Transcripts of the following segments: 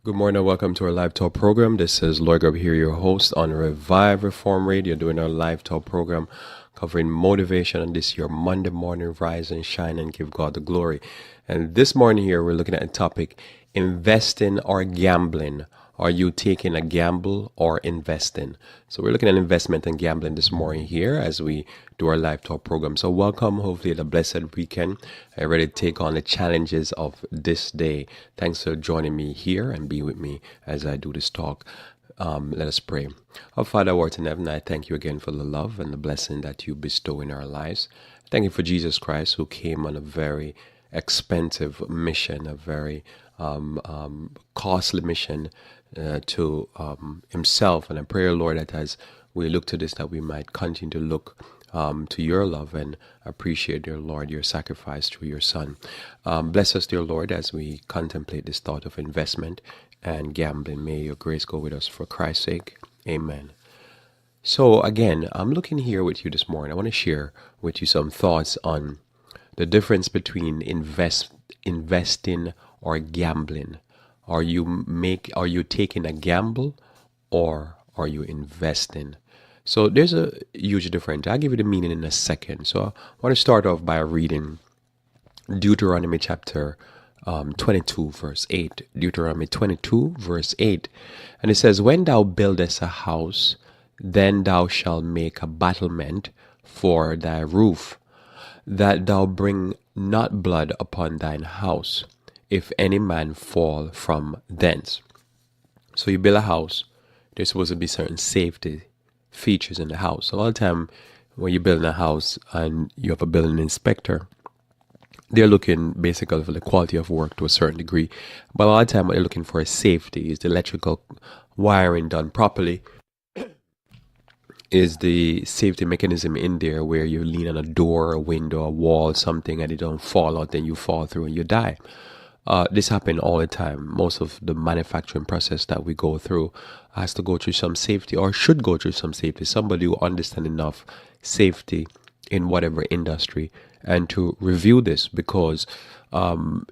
Good morning and welcome to our live talk program. This is Lloyd Grubb here, your host on Revive Reform Radio, doing our live talk program covering motivation on this your Monday morning rise and shine and give God the glory. And this morning here, we're looking at a topic, investing or gambling. Are you taking a gamble or investing? So we're looking at investment and gambling this morning here as we do our live talk program. So welcome, hopefully a blessed weekend. I'm ready to take on the challenges of this day. Thanks for joining me here and be with me as I do this talk. Let us pray. Our Father, who art in heaven, I thank you again for the love and the blessing that you bestow in our lives. Thank you for Jesus Christ, who came on a very expensive mission, a very costly mission to himself. And I pray, Lord, that as we look to this, that we might continue to look to your love and appreciate, dear Lord, your sacrifice through your Son. Bless us, dear Lord, as we contemplate this thought of investment and gambling. May your grace go with us for Christ's sake. Amen. So again, I'm looking here with you this morning. I want to share with you some thoughts on the difference between investing or gambling. Are you taking a gamble or are you investing? So there's a huge difference. I'll give you the meaning in a second. So I want to start off by reading Deuteronomy chapter 22 verse 8. Deuteronomy 22 verse 8. And it says, when thou buildest a house, then thou shalt make a battlement for thy roof, that thou bring not blood upon thine house, if any man fall from thence. So you build a house, there's supposed to be certain safety features in the house. A lot of time when you're building a house and you have a building inspector, they're looking basically for the quality of work to a certain degree. But a lot of time what they're looking for is safety. Is the electrical wiring done properly? Is the safety mechanism in there where you lean on a door, a window, a wall, something, and it don't fall out, then you fall through and you die. This happens all the time. Most of the manufacturing process that we go through has to go through some safety or should go through some safety. Somebody who understands enough safety in whatever industry and to review this, because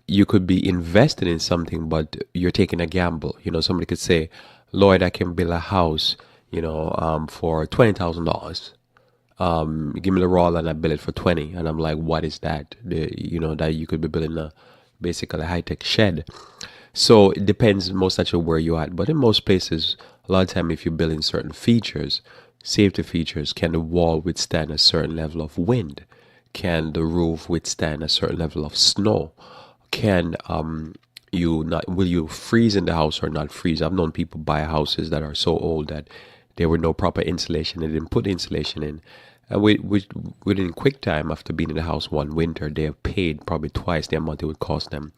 you could be invested in something, but you're taking a gamble. Somebody could say, Lloyd, I can build a house, for $20,000. Give me the raw and I build it for 20. And I'm like, what is that? That you could be building basically a high-tech shed. So it depends most actually where you're at. But in most places, a lot of time if you're building certain features, safety features, can the wall withstand a certain level of wind? Can the roof withstand a certain level of snow? Will you freeze in the house or not freeze? I've known people buy houses that are so old that there were no proper insulation. They didn't put insulation in. And within quick time, after being in the house one winter, they have paid probably twice the amount it would cost them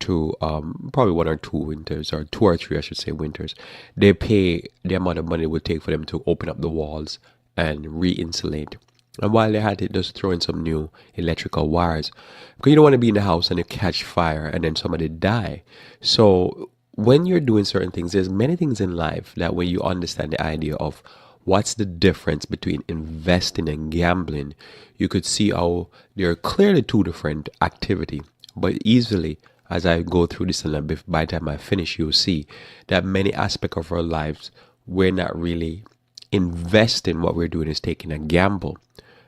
to probably 1 or 2 winters, or 2 or 3, I should say, winters. They pay the amount of money it would take for them to open up the walls and re-insulate. And while they had it, just throw in some new electrical wires, because you don't want to be in the house and you catch fire and then somebody die. So when you're doing certain things, there's many things in life that when you understand the idea of what's the difference between investing and gambling, you could see how there are clearly two different activity. But easily, as I go through this, and by the time I finish, you'll see that many aspects of our lives, we're not really investing. What we're doing is taking a gamble.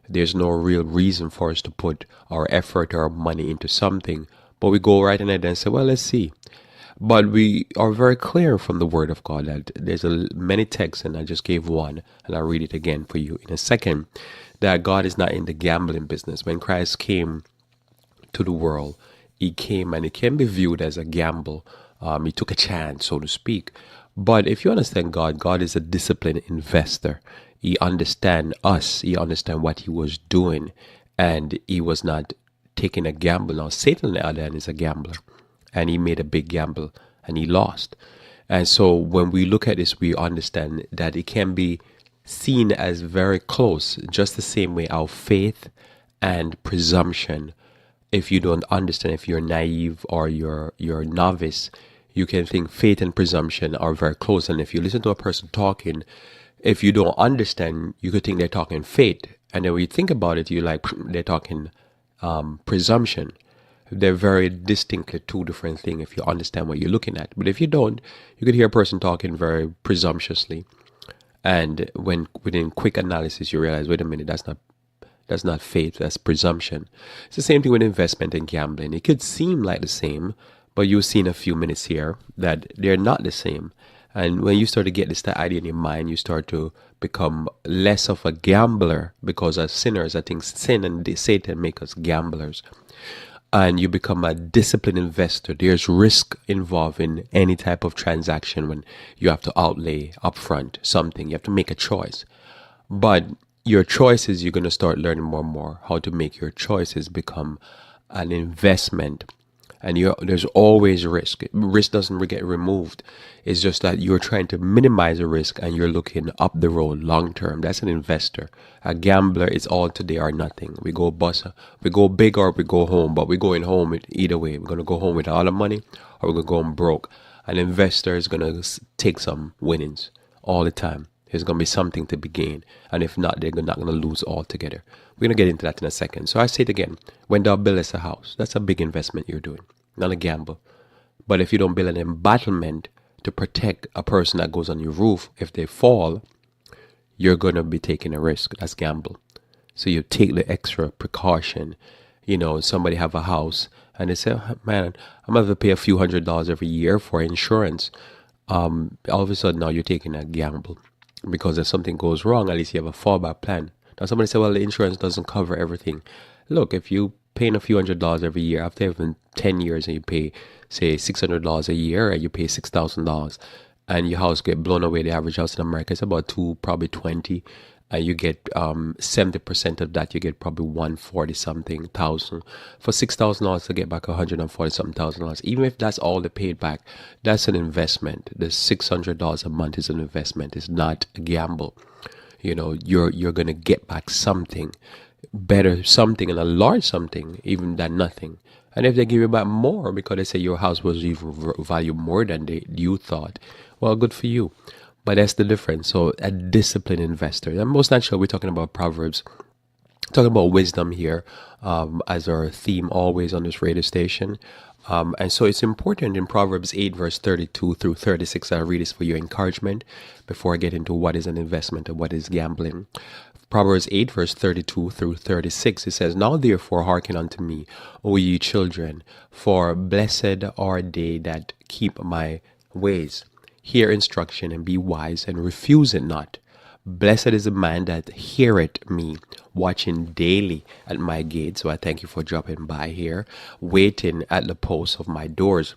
There's no real reason for us to put our effort or our money into something, but we go right in it and say, well, let's see. But we are very clear from the Word of God that there's many texts, and I just gave one, and I'll read it again for you in a second, that God is not in the gambling business. When Christ came to the world, he came, and it can be viewed as a gamble. He took a chance, so to speak. But if you understand God, God is a disciplined investor. He understands us. He understands what he was doing, and he was not taking a gamble. Now, Satan, on the other hand, is a gambler, and he made a big gamble, and he lost. And so when we look at this, we understand that it can be seen as very close, just the same way our faith and presumption. If you don't understand, if you're naive or you're novice, you can think faith and presumption are very close. And if you listen to a person talking, if you don't understand, you could think they're talking faith. And then when you think about it, you're like, they're talking presumption. They're very distinctly two different things if you understand what you're looking at. But if you don't, you could hear a person talking very presumptuously, and when within quick analysis you realize, wait a minute, that's not faith, that's presumption. It's the same thing with investment and gambling. It could seem like the same, but you'll see in a few minutes here that they're not the same. And when you start to get this idea in your mind, you start to become less of a gambler, because as sinners, I think sin and Satan make us gamblers. And you become a disciplined investor. There's risk involved in any type of transaction when you have to outlay upfront something. You have to make a choice. But your choices, you're going to start learning more and more how to make your choices become an investment. And there's always risk. Risk doesn't get removed. It's just that you're trying to minimize the risk and you're looking up the road long term. That's an investor. A gambler is all today or nothing. We go big or we go home, but we're going home either way. We're going to go home with all the money or we're going to go home broke. An investor is going to take some winnings all the time. There's going to be something to be gained. And if not, they're not going to lose altogether. We're going to get into that in a second. So I say it again. When thou buildest a house, that's a big investment you're doing, not a gamble. But if you don't build an embattlement to protect a person that goes on your roof, if they fall, you're going to be taking a risk. That's gamble. So you take the extra precaution. Somebody have a house and they say, "Oh, man, I'm going to have to pay a few $100s every year for insurance." All of a sudden now you're taking a gamble. Because if something goes wrong, at least you have a fallback plan. Now somebody said, well, the insurance doesn't cover everything. Look, if you paying a few $100s every year, after even 10 years and you pay, say, $600 a year, and you pay $6,000, and your house get blown away, the average house in America is about probably 20, and you get 70% of that, you get probably 140 something thousand. For $6,000 to get back 140 something $1,000, even if that's all they paid back, that's an investment. The $600 a month is an investment. It's not a gamble. You're gonna get back something better, something, and a large something, even than nothing. And if they give you back more because they say your house was even valued more than you thought, well, good for you. But that's the difference. So a disciplined investor. And most naturally, we're talking about Proverbs, talking about wisdom here as our theme always on this radio station. And so it's important in Proverbs 8, verse 32 through 36. I'll read this for your encouragement before I get into what is an investment and what is gambling. Proverbs 8, verse 32 through 36, it says, Now therefore hearken unto me, O ye children, for blessed are they that keep my ways. Hear instruction and be wise, and refuse it not. Blessed is the man that heareth me, watching daily at my gate. So I thank you for dropping by here, waiting at the posts of my doors.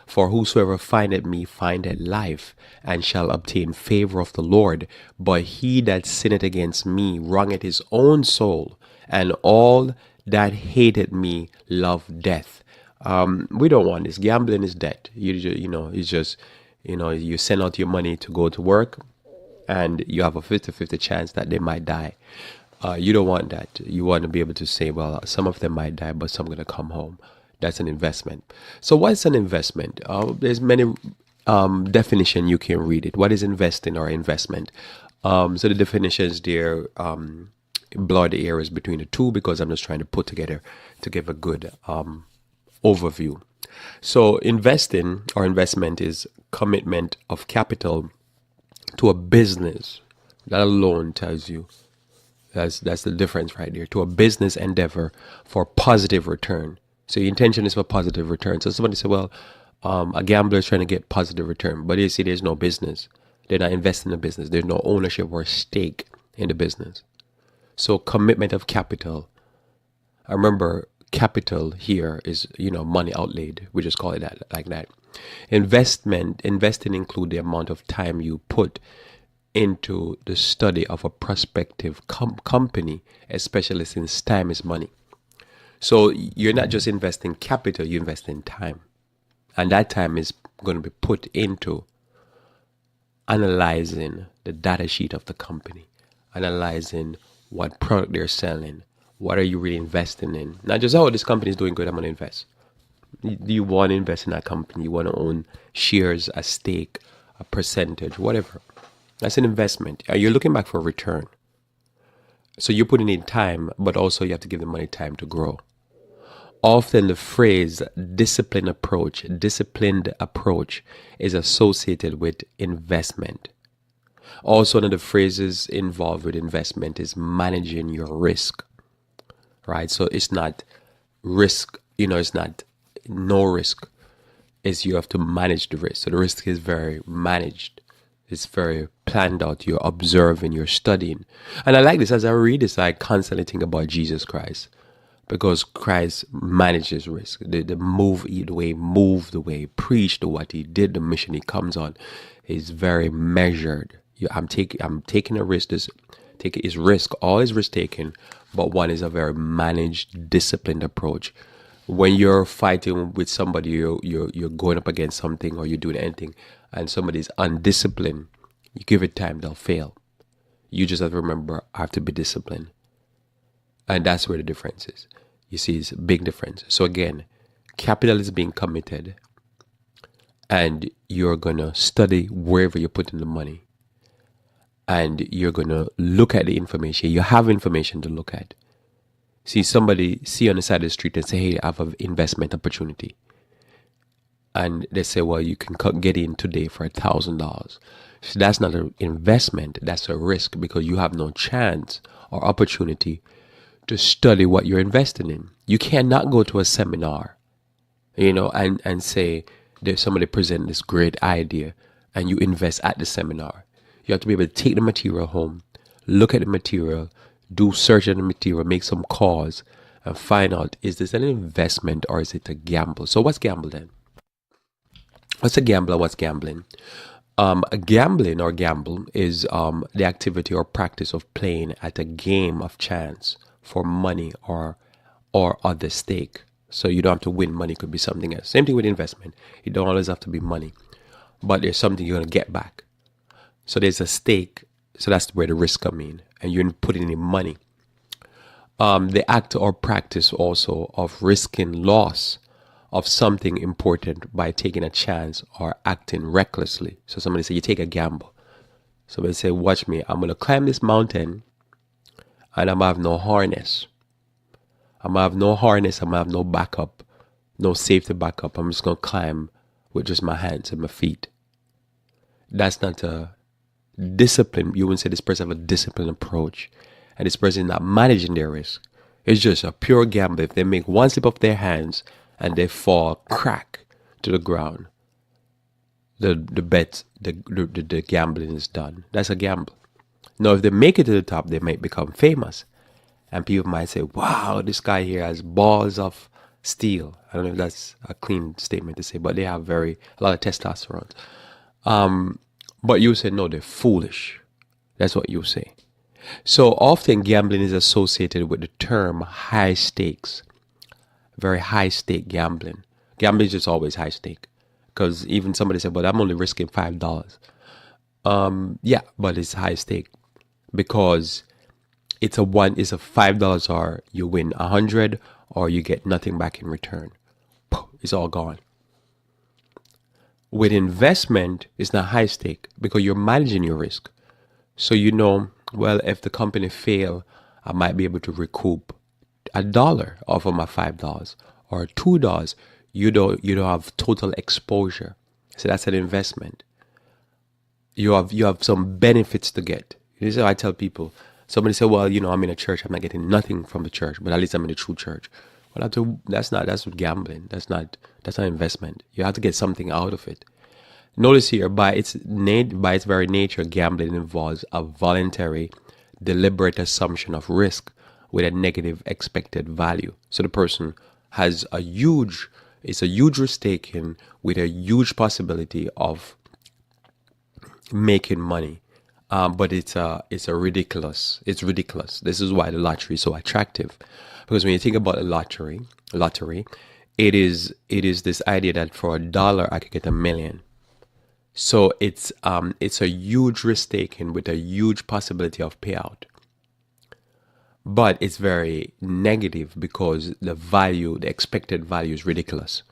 For whosoever findeth me findeth life, and shall obtain favor of the Lord. But he that sinneth against me wrongeth his own soul, and all that hated me love death. We don't want this. Gambling is debt. It's just, you send out your money to go to work, and you have a 50-50 chance that they might die. You don't want that. You want to be able to say, well, some of them might die, but some are going to come home. That's an investment. So what's an investment? There's many definition you can read it. What is investing or investment? So the definitions there blur the areas between the two, because I'm just trying to put together to give a good overview. So investing or investment is commitment of capital to a business. That alone tells you that's the difference right there. To a business endeavor for positive return. So your intention is for positive return. So somebody said, well, a gambler is trying to get positive return, but you see there's no business. They're not investing in the business. There's no ownership or stake in the business. So commitment of capital. I remember capital here is, money outlaid. We just call it that, like that. Investing include the amount of time you put into the study of a prospective company, especially since time is money. So you're not just investing capital, you invest in time. And that time is going to be put into analyzing the data sheet of the company, analyzing what product they're selling, what are you really investing in. Not just, this company is doing good, I'm going to invest. Do you want to invest in that company? You want to own shares, a stake, a percentage, whatever. That's an investment. You're looking back for a return. So you're putting in time, but also you have to give the money time to grow. often the phrase disciplined approach is associated with investment. Also, one of the phrases involved with investment is managing your risk, right? So it's not risk, it's not no risk. Is you have to manage the risk. So the risk is very managed. It's very planned out. You're observing, you're studying. And I like this. As I read this, I constantly think about Jesus Christ. Because Christ manages risk. The move the way, preach the what he did, the mission he comes on is very measured. I'm taking a risk. His risk, all his risk taken, but one is a very managed, disciplined approach. When you're fighting with somebody, you're going up against something, or you're doing anything, and somebody's undisciplined, you give it time, they'll fail. You just have to remember, I have to be disciplined. And that's where the difference is. You see, it's a big difference. So again, capital is being committed, and you're going to study wherever you're putting the money. And you're going to look at the information. You have information to look at. See somebody on the side of the street and say, hey, I have an investment opportunity. And they say, well, you can get in today for $1,000. So that's not an investment. That's a risk, because you have no chance or opportunity to study what you're investing in. You cannot go to a seminar, and say there's somebody present this great idea and you invest at the seminar. You have to be able to take the material home, look at the material, do search on the material, make some calls, and find out, is this an investment or is it a gamble? So what's gamble then? What's a gambler? What's gambling? Gambling or gamble is the activity or practice of playing at a game of chance for money or other stake. So you don't have to win money, it could be something else. Same thing with investment. You don't always have to be money, but there's something you're going to get back. So there's a stake. So that's where the risk comes in, and you're putting in money. The act or practice also of risking loss of something important by taking a chance or acting recklessly. So somebody say you take a gamble. Somebody say, watch me, I'm going to climb this mountain and I'm going to have no harness. I'm going to have no harness, I'm going to have no backup, no safety backup. I'm just going to climb with just my hands and my feet. That's not a discipline. You wouldn't say this person have a disciplined approach, and this person is not managing their risk. It's just a pure gamble. If they make one slip of their hands and they fall crack to the ground, the gambling is done. That's a gamble. Now, if they make it to the top, they might become famous, and people might say, wow, this guy here has balls of steel. I don't know if that's a clean statement to say, but they have a lot of testosterone. But you say, no, they're foolish. That's what you say. So often gambling is associated with the term high stakes. Very high stake gambling. Gambling is just always high stake. Because even somebody said, but I'm only risking $5. Yeah, but it's high stake. Because it's a $5 or you win 100 or you get nothing back in return. It's all gone. With investment, it's not high stake because you're managing your risk. So well, if the company fail, I might be able to recoup $1 off of my $5 or $2. You don't have total exposure. So that's an investment. You have some benefits to get. This is how I tell people. Somebody say, well, I'm in a church, I'm not getting nothing from the church, but at least I'm in a true church. Well, that's gambling. That's not investment. You have to get something out of it. Notice here, by its very nature, gambling involves a voluntary, deliberate assumption of risk with a negative expected value. So the person has a huge risk taken with a huge possibility of making money. But it's ridiculous. It's ridiculous. This is why the lottery is so attractive. Because when you think about a lottery, it is this idea that for $1 I could get $1 million. So it's a huge risk taken with a huge possibility of payout. But it's very negative because the expected value is ridiculous.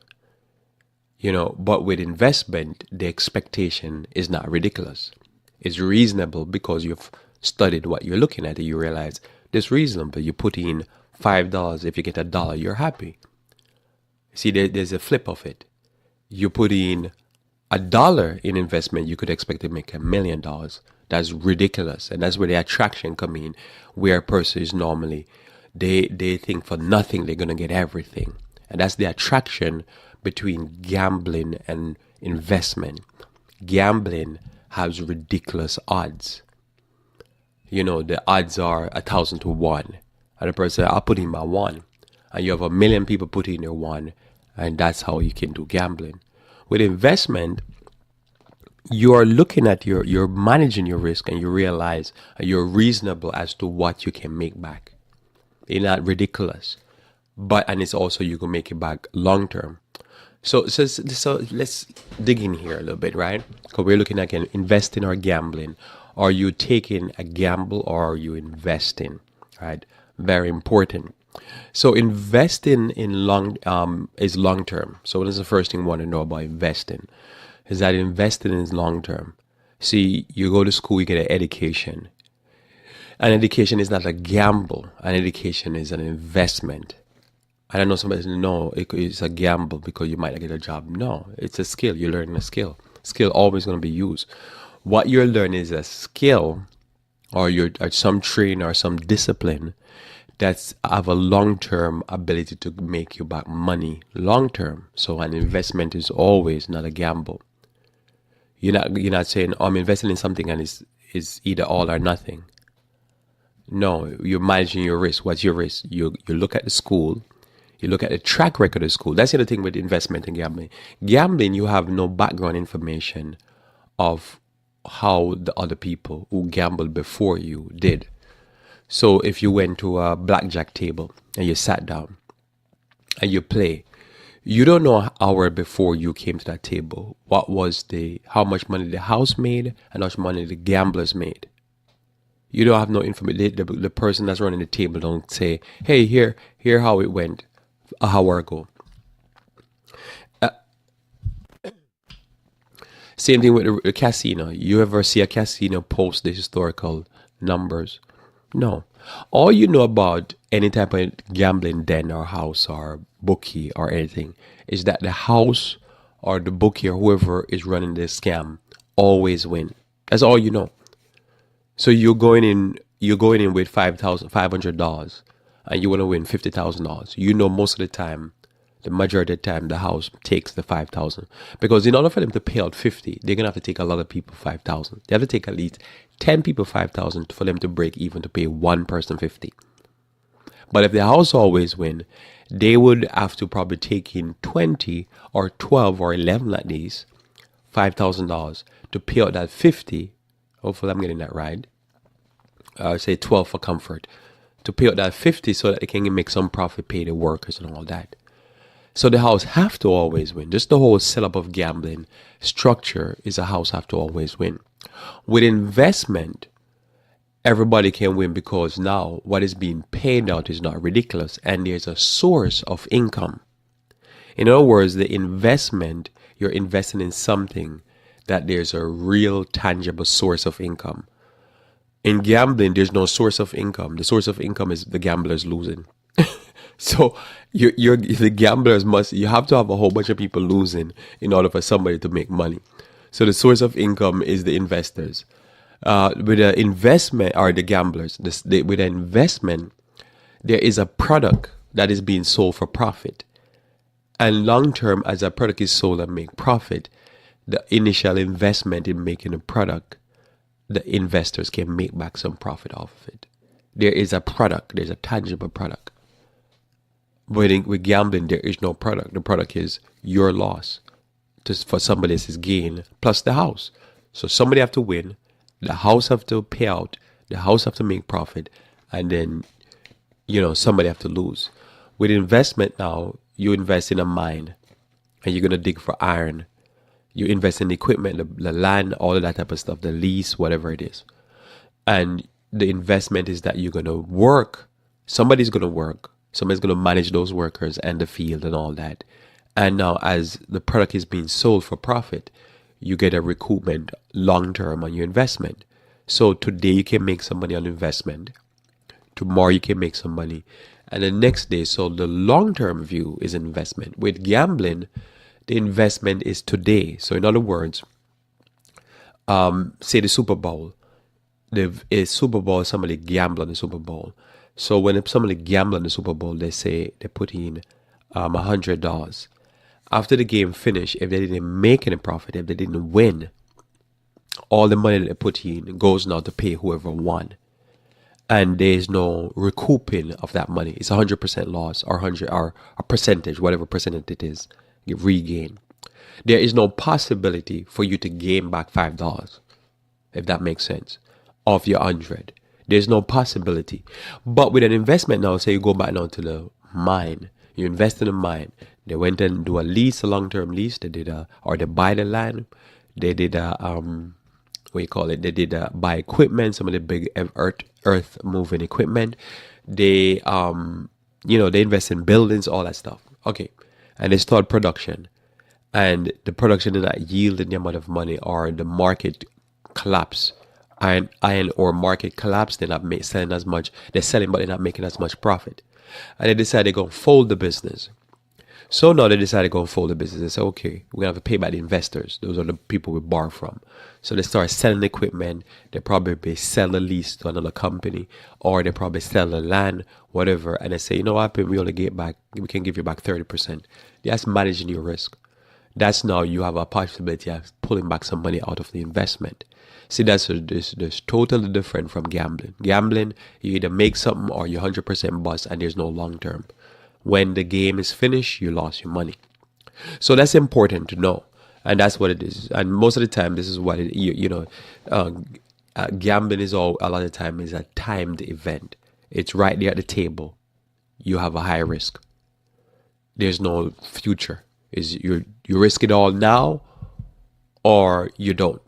But with investment, the expectation is not ridiculous. It's reasonable because you've studied what you're looking at and you realize it's reasonable. You put in $5, if you get $1, you're happy. See, there's a flip of it. You put in $1 in investment, you could expect to make $1 million. That's ridiculous, and that's where the attraction come in. Where a person is normally, they think for nothing they're gonna get everything, and that's the attraction between gambling and investment. Gambling has ridiculous odds. The odds are 1,000 to 1, and the person, I'll put in my one, and you have 1 million people put in their one, and that's how you can do gambling. With investment, you are looking at you're managing your risk, and you realize you're reasonable as to what you can make back. It's not ridiculous, and it's also you can make it back long term. So let's dig in here a little bit, right? Because we're looking at investing or gambling. Are you taking a gamble or are you investing? Right, very important. So investing in is long term. So what is the first thing you want to know about investing? Is that investing is long term. See, you go to school, you get an education. An education is not a gamble. An education is an investment. And I know somebody says, no, it's a gamble because you might not get a job. No, it's a skill. You're learning a skill. Skill always going to be used. What you're learning is a skill, or some training or some discipline that's have a long-term ability to make you back money long-term. So an investment is always not a gamble. You're not saying, I'm investing in something and it's either all or nothing. No, you're managing your risk. What's your risk? You look at the school. You look at the track record of school. That's the other thing with investment and gambling. Gambling, you have no background information of how the other people who gambled before you did. So if you went to a blackjack table and you sat down and you play, you don't know an hour before you came to that table how much money the house made and how much money the gamblers made. You don't have no information. The person that's running the table don't say, hey, here how it went an hour ago. Same thing with the casino. You ever see a casino post the historical numbers? No. All you know about any type of gambling den or house or bookie or anything is that the house or the bookie or whoever is running the scam always win. That's all you know. So you're going in with $500 and you want to win $50,000. You know most of the time, the majority of the time, the house takes the 5,000 because in order for them to pay out 50, they're gonna have to take a lot of people 5,000. They have to take at least 10 people 5,000 for them to break even to pay one person 50. But if the house always win, they would have to probably take in 20 or 12 or 11 at least $5,000 to pay out that 50. Hopefully, I'm getting that right. Say 12 for comfort to pay out that 50 so that they can make some profit, pay the workers and all that. So the house have to always win. Just the whole setup of gambling structure is a house have to always win. With investment, everybody can win because now what is being paid out is not ridiculous and there's a source of income. In other words, the investment, you're investing in something that there's a real tangible source of income. In gambling, there's no source of income. The source of income is the gamblers losing. So the gamblers you have to have a whole bunch of people losing in order for somebody to make money. So the source of income is the investors. With the investment or the gamblers, with the investment, there is a product that is being sold for profit. And long term, as a product is sold and make profit, the initial investment in making a product, the investors can make back some profit off of it. There is a product, there's a tangible product. But with gambling, there is no product. The product is your loss for somebody else's gain plus the house. So somebody have to win, the house have to pay out, the house have to make profit, and then somebody have to lose. With investment now, you invest in a mine and you're gonna dig for iron. You invest in the equipment, the land, all of that type of stuff, the lease, whatever it is. And the investment is that you're gonna work. Somebody's gonna work. Somebody's gonna manage those workers and the field and all that. And now as the product is being sold for profit, you get a recoupment long term on your investment. So today you can make some money on investment. Tomorrow you can make some money. and the next day. So the long-term view is investment. With gambling, the investment is today. So in other words, say the Super Bowl. A Super Bowl, somebody gamble on the Super Bowl. So when somebody gamble on the Super Bowl, they say they put in $100. After the game finished, if they didn't make any profit, if they didn't win, all the money that they put in goes now to pay whoever won. And there's no recouping of that money. It's 100% loss, or 100 or a percentage, whatever percentage it is, you regain. There is no possibility for you to gain back $5, if that makes sense, of your 100. There's no possibility. But with an investment now, say you go back now to the mine, you invest in a mine. They went and do a lease, a long-term lease. They did or they buy the land. They did what you call it? They did buy equipment, some of the big earth moving equipment. They they invest in buildings, all that stuff. Okay, and they start production, and the production did not yield the amount of money, or the market collapse. Iron ore market collapse. They're not selling as much. They're selling, but they're not making as much profit. And they decided they're going to fold the business. So now they decided to go and fold the business. They say, okay, we're going to have to pay back the investors. Those are the people we borrow from. So they start selling the equipment. They probably sell the lease to another company, or they probably sell the land, whatever. And they say, you know what, we only we can give you back 30%. That's managing your risk. That's now you have a possibility of pulling back some money out of the investment. See, that's totally different from gambling. Gambling, you either make something or you 100% bust, and there's no long term. When the game is finished, you lost your money. So that's important to know, and that's what it is. And most of the time, this is what it. Gambling is a lot of the time is a timed event. It's right there at the table. You have a high risk. There's no future. You risk it all now, or you don't.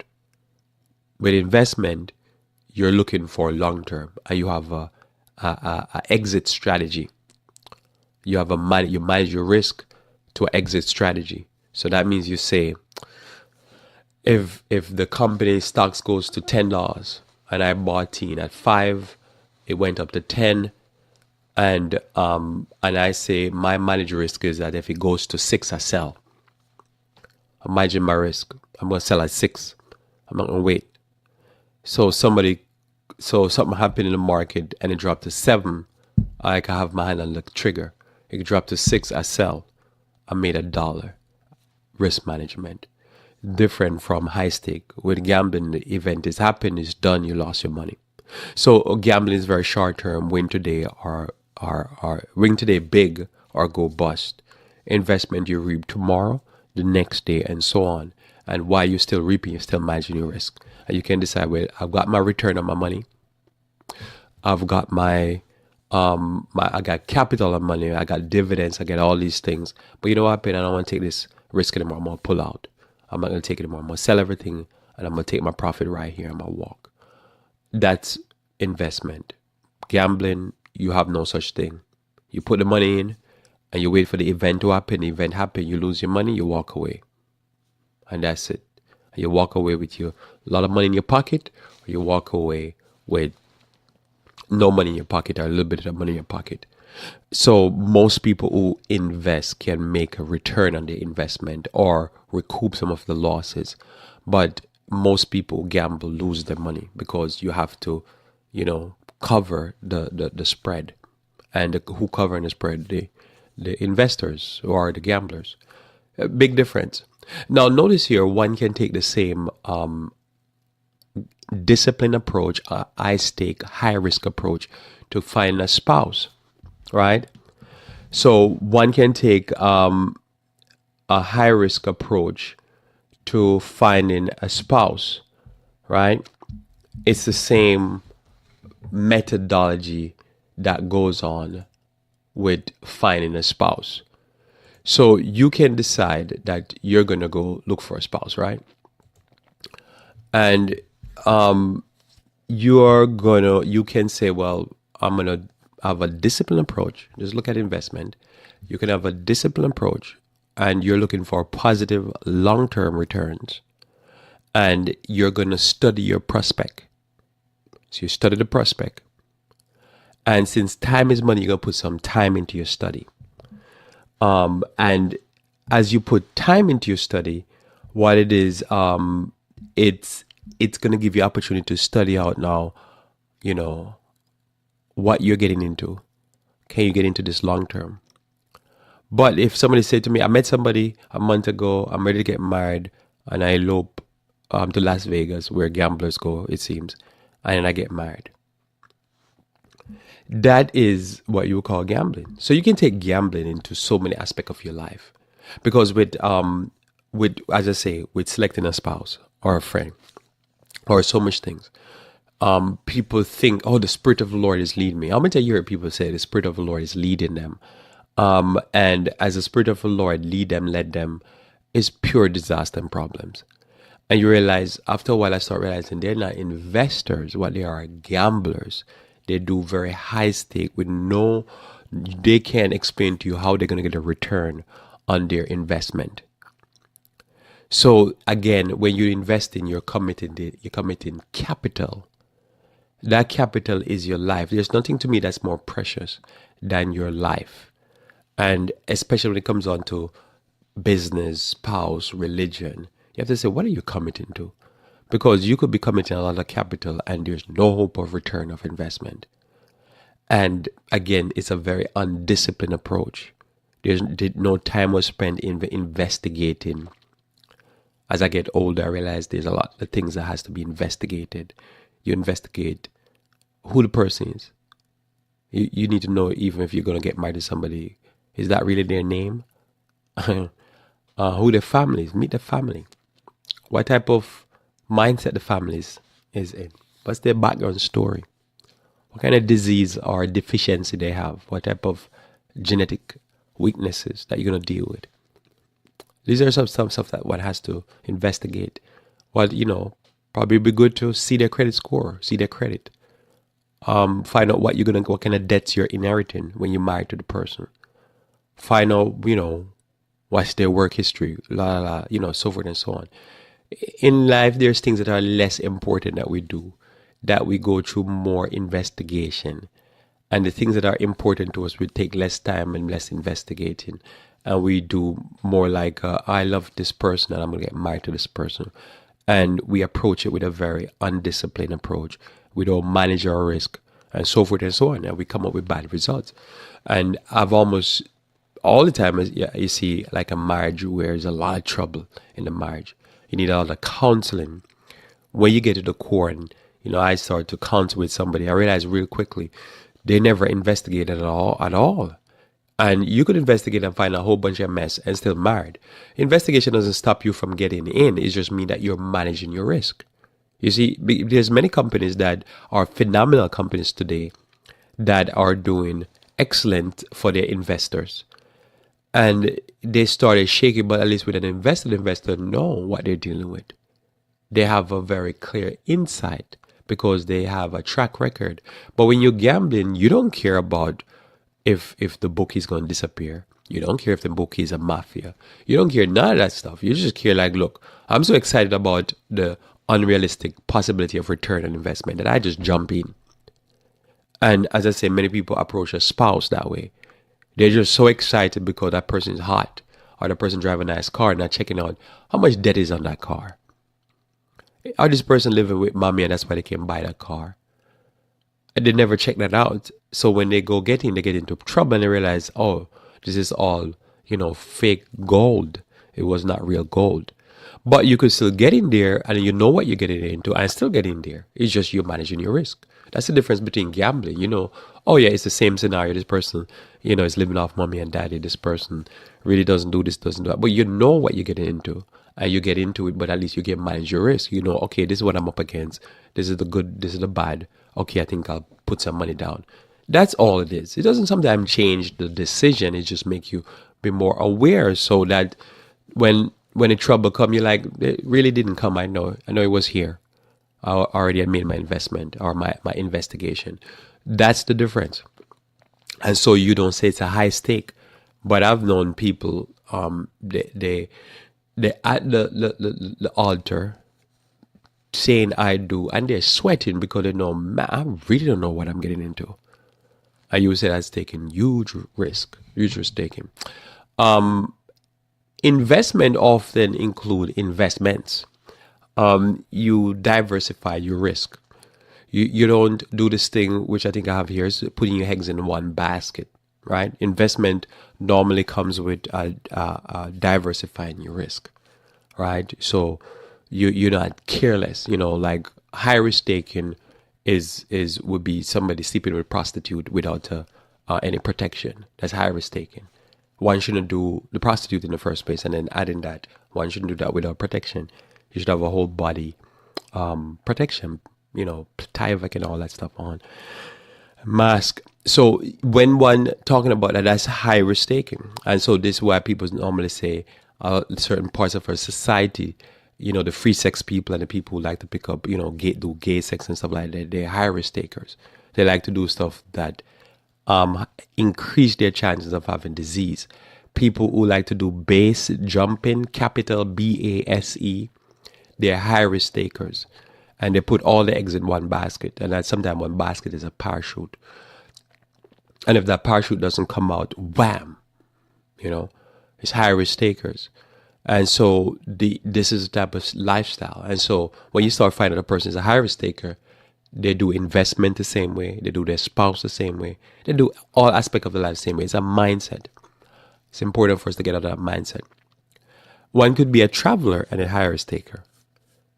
With investment, you're looking for long term, and you have a exit strategy. You manage your risk to an exit strategy. So that means you say, if the company stocks goes to $10 and I bought in at 5, it went up to 10, and I say my managed risk is that if it goes to 6, I sell. I'm managing my risk. I'm gonna sell at 6. I'm not gonna wait. So something happened in the market and it dropped to 7, I can have my hand on the trigger. It dropped to 6, I sell. I made $1. Risk management. Different from high stake. With gambling, the event is happened, it's done, you lost your money. So gambling is very short term, win today or win today big or go bust. Investment you reap tomorrow, the next day, and so on. And while you're still reaping, you're still managing your risk. And you can decide, well, I've got my return on my money. I've got I got capital and money, I got dividends, I get all these things. But you know what, I don't want to take this risk anymore. I'm going to pull out. I'm not going to take it anymore. I'm going to sell everything, and I'm going to take my profit right here. I'm going to walk. That's investment. Gambling, you have no such thing. You put the money in, and you wait for the event to happen. The event happens, you lose your money, you walk away. And that's it. And you walk away with a lot of money in your pocket, or you walk away with no money in your pocket, or a little bit of money in your pocket. So most people who invest can make a return on their investment or recoup some of the losses. But most people who gamble lose their money because you have to, cover the spread. And who cover the spread? The investors, who are the gamblers. A big difference. Now notice here, one can take the same discipline approach, a high stake, high risk approach to find a spouse, right? So one can take a high risk approach to finding a spouse, right? It's the same methodology that goes on with finding a spouse. So you can decide that you're going to go look for a spouse, right? And you can say, well, I'm going to have a disciplined approach. Just look at investment. You can have a disciplined approach, and you're looking for positive long-term returns. And you're going to study your prospect. So you study the prospect, And since time is money, you're gonna put some time into your study. And as you put time into your study, what it is, it's it's gonna give you opportunity to study out now, you know, what you're getting into. Can you get into this long term? But if somebody said to me, I met somebody a month ago, I'm ready to get married, and I elope to Las Vegas, where gamblers go, it seems, and then I get married. That is what you would call gambling. So you can take gambling into so many aspects of your life, because with as I say, with selecting a spouse or a friend or so much things, people think, oh, the Spirit of the Lord is leading me. How many times you hear people say the Spirit of the Lord is leading them? And as the Spirit of the Lord lead them, led them, is pure disaster and problems. And you realize, after a while, I start realizing they're not investors. What they are gamblers. They do very high stake with no, they can't explain to you how they're going to get a return on their investment. So again, when you invest in, you're committing capital. That capital is your life. There's nothing to me that's more precious than your life. And especially when it comes on to business, spouse, religion, you have to say, what are you committing to? Because you could be committing a lot of capital and there's no hope of return of investment. And again, it's a very undisciplined approach. No time was spent in investigating. As I get older, I realize there's a lot of things that has to be investigated. You investigate who the person is. You need to know, even if you're going to get married to somebody, is that really their name? Who their family is. Meet the family. What type of mindset the family is in. What's their background story? What kind of disease or deficiency they have? What type of genetic weaknesses that you're going to deal with? These are some stuff that one has to investigate. Well, probably be good to see their credit score, see their credit. Find out what kind of debts you're inheriting when you're married to the person. Find out, what's their work history, so forth and so on. In life, there's things that are less important that we do, that we go through more investigation. And the things that are important to us, we take less time and less investigating. And we do more like, I love this person and I'm going to get married to this person. And we approach it with a very undisciplined approach. We don't manage our risk and so forth and so on. And we come up with bad results. And I've almost all the time, you see like a marriage where there's a lot of trouble in the marriage. You need a lot of counseling. When you get to the core and, I start to counsel with somebody, I realize real quickly, they never investigated at all. And you could investigate and find a whole bunch of mess and still married. Investigation doesn't stop you from getting in. It just means that you're managing your risk. You see, there's many companies that are phenomenal companies today that are doing excellent for their investors. And they started shaking, but at least with an investor know what they're dealing with. They have a very clear insight because they have a track record. But when you're gambling, you don't care about if the bookie is going to disappear. You don't care if the bookie is a mafia. You don't care none of that stuff. You just care like, look, I'm so excited about the unrealistic possibility of return on investment that I just jump in. And as I say, many people approach a spouse that way. They're just so excited because that person is hot or the person driving a nice car and not checking out how much debt is on that car. Or this person living with mommy and that's why they can buy that car. And they never check that out. So when they get into trouble and they realize, oh, this is all, fake gold. It was not real gold. But you could still get in there and you know what you're getting into and still get in there. It's just you managing your risk. That's the difference between gambling. Oh yeah, it's the same scenario. This person, is living off mommy and daddy. This person really doesn't do this, doesn't do that. But you know what you're getting into. And you get into it, but at least you can manage your risk. Okay, this is what I'm up against. This is the good, this is the bad. Okay, I think I'll put some money down. That's all it is. It doesn't sometimes change the decision. It just makes you be more aware so that when the trouble come, you're like, it really didn't come. I know it was here. I already had made my investment or my investigation. That's the difference. And so you don't say it's a high stake, but I've known people, they at the altar saying I do, and they're sweating because they know, man, I really don't know what I'm getting into. And you would say that's taking huge risk taking. Investment often include investments. You diversify your risk. You don't do this thing, which I think I have here, is putting your eggs in one basket, right? Investment normally comes with diversifying your risk, right? So you're not careless, like high risk taking is would be somebody sleeping with a prostitute without any protection. That's high risk taking. One shouldn't do the prostitute in the first place, and then adding that, one shouldn't do that without protection. You should have a whole body protection, Tyvek and all that stuff on. Mask. So when one talking about that, that's high risk taking. And so this is why people normally say certain parts of our society, the free sex people and the people who like to pick up, do gay sex and stuff like that, they're high risk takers. They like to do stuff that increase their chances of having disease. People who like to do base jumping, capital BASE, they're high risk takers. And they put all the eggs in one basket. And that sometimes one basket is a parachute. And if that parachute doesn't come out, wham, it's high risk takers. And so this is a type of lifestyle. And so when you start finding a person is a high risk taker, they do investment the same way. They do their spouse the same way. They do all aspects of the life the same way. It's a mindset. It's important for us to get out of that mindset. One could be a traveler and a high risk taker.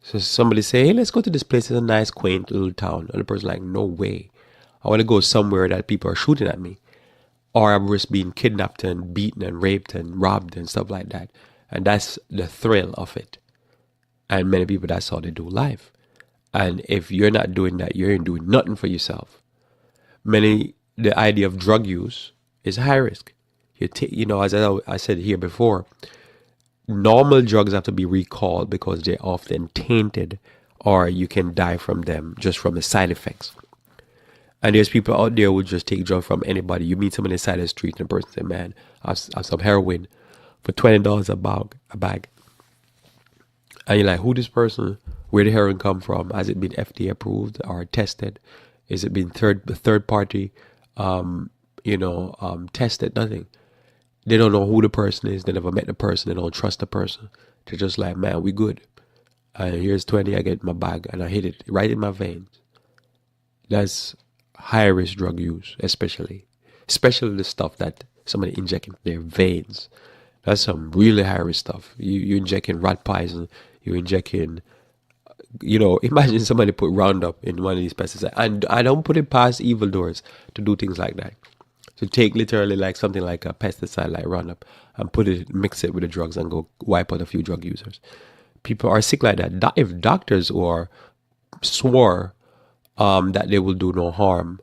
So somebody say, hey, let's go to this place. It's a nice, quaint little town. And the person's like, no way. I want to go somewhere that people are shooting at me. Or I'm risk being kidnapped and beaten and raped and robbed and stuff like that. And that's the thrill of it. And many people, that's how they do life. And if you're not doing that, you ain't doing nothing for yourself. The idea of drug use is high risk. As I said here before, normal drugs have to be recalled because they're often tainted, or you can die from them just from the side effects. And there's people out there who just take drugs from anybody. You meet someone on the side of the street and the person say, man, I have some heroin for $20 a bag. And you're like, who this person? Where the heroin come from? Has it been FDA approved or tested? Is it been third party, tested? Nothing. They don't know who the person is. They never met the person. They don't trust the person. They're just like, man, we good. And here's 20. I get my bag and I hit it right in my veins. That's high risk drug use, especially the stuff that somebody inject in their veins. That's some really high risk stuff. You injecting rat poison. You injecting, imagine somebody put Roundup in one of these pesticides. And I don't put it past evildoers to do things like that. To take literally like something like a pesticide like Roundup and mix it with the drugs and go wipe out a few drug users. People are sick like that. If doctors swore that they will do no harm,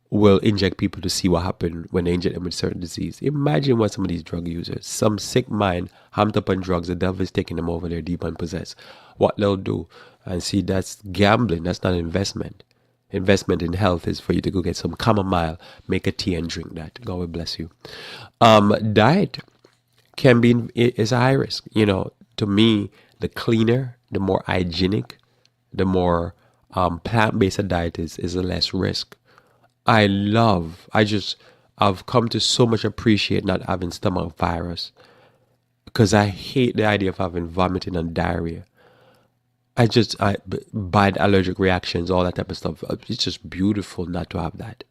will inject people to see what happened when they inject them with certain disease. Imagine what some of these drug users, some sick mind, hammed up on drugs, the devil is taking them over, they're deep and possessed. What they'll do. And see, that's gambling. That's not investment. Investment in health is for you to go get some chamomile, make a tea and drink that. God will bless you. Diet is a high risk. To me, the cleaner, the more hygienic, the more plant-based a diet is the less risk. I've come to so much appreciate not having stomach virus because I hate the idea of having vomiting and diarrhea. Bad allergic reactions, all that type of stuff. It's just beautiful not to have that.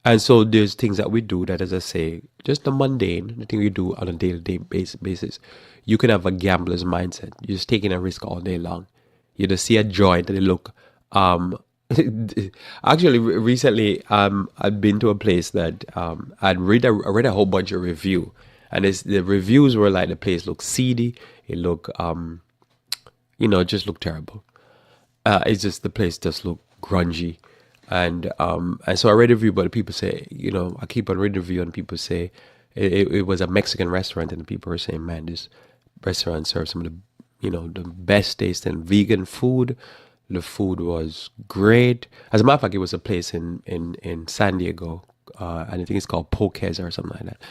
And so there's things that we do that, as I say, just the mundane, the thing we do on a day-to-day basis. You can have a gambler's mindset. You're just taking a risk all day long. You just see a joint and they look. Actually, recently, I'd been to a place that I read a whole bunch of review, and the reviews were like the place looked seedy. It looked just looked terrible. It's just the place just looked grungy, and so I read a review, but people say, I keep on reading the review, and people say it was a Mexican restaurant, and the people are saying, man, this restaurant serves some of the best tasting vegan food. The food was great. As a matter of fact, it was a place in San Diego, and I think it's called Poke's or something like that.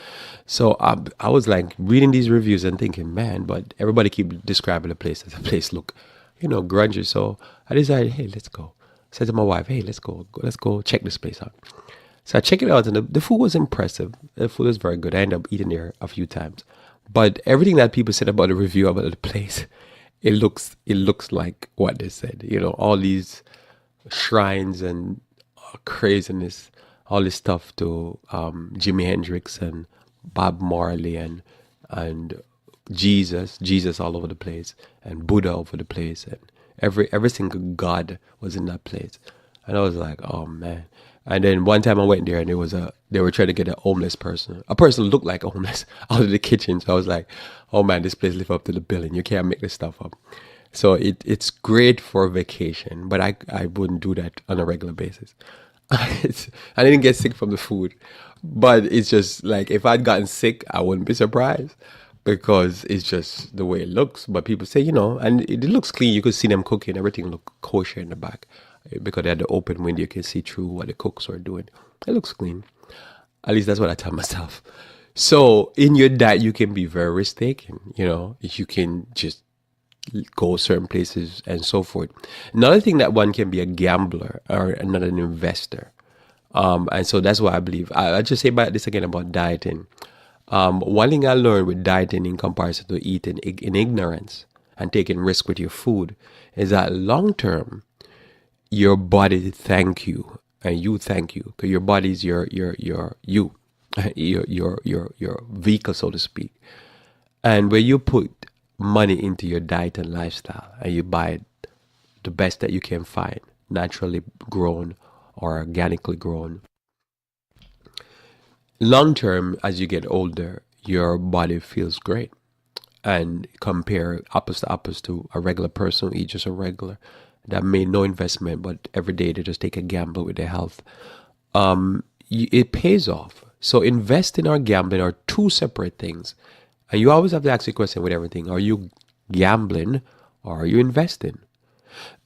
So I was like reading these reviews and thinking, man, but everybody keep describing the place as a place look, grungy. So I decided, hey, let's go. I said to my wife, hey, let's go check this place out. So I checked it out, and the food was impressive. The food was very good. I ended up eating there a few times. But everything that people said about the review about the place, it looks like what they said. All these shrines and craziness, all this stuff to Jimi Hendrix and Bob Marley and Jesus all over the place, and Buddha all over the place, and every single god was in that place. And I was like, oh man. And then one time I went there, and they were trying to get a homeless person. A person looked like a homeless out of the kitchen. So I was like, oh man, this place live up to the billing. You can't make this stuff up. So it's great for vacation, but I wouldn't do that on a regular basis. I didn't get sick from the food, but it's just like if I'd gotten sick, I wouldn't be surprised because it's just the way it looks. But people say, and it looks clean. You could see them cooking. Everything look kosher in the back because they had the open window. You can see through what the cooks are doing. It looks clean. At least that's what I tell myself. So in your diet, you can be very risk taking. You can just go certain places and so forth. Another thing that one can be a gambler or not an investor. And so that's why I believe. I'll just say about this again about dieting. One thing I learned with dieting in comparison to eating in ignorance and taking risk with your food is that long term, your body thank you and you thank you because your body is your you, your vehicle, so to speak. And when you put money into your diet and lifestyle and you buy the best that you can find, naturally grown or organically grown, long term, as you get older, your body feels great. And compare apples to apples to a regular person who eats just a regular that made no investment, but every day they just take a gamble with their health. It pays off. So investing or gambling are two separate things. And you always have to ask the question with everything. Are you gambling or are you investing?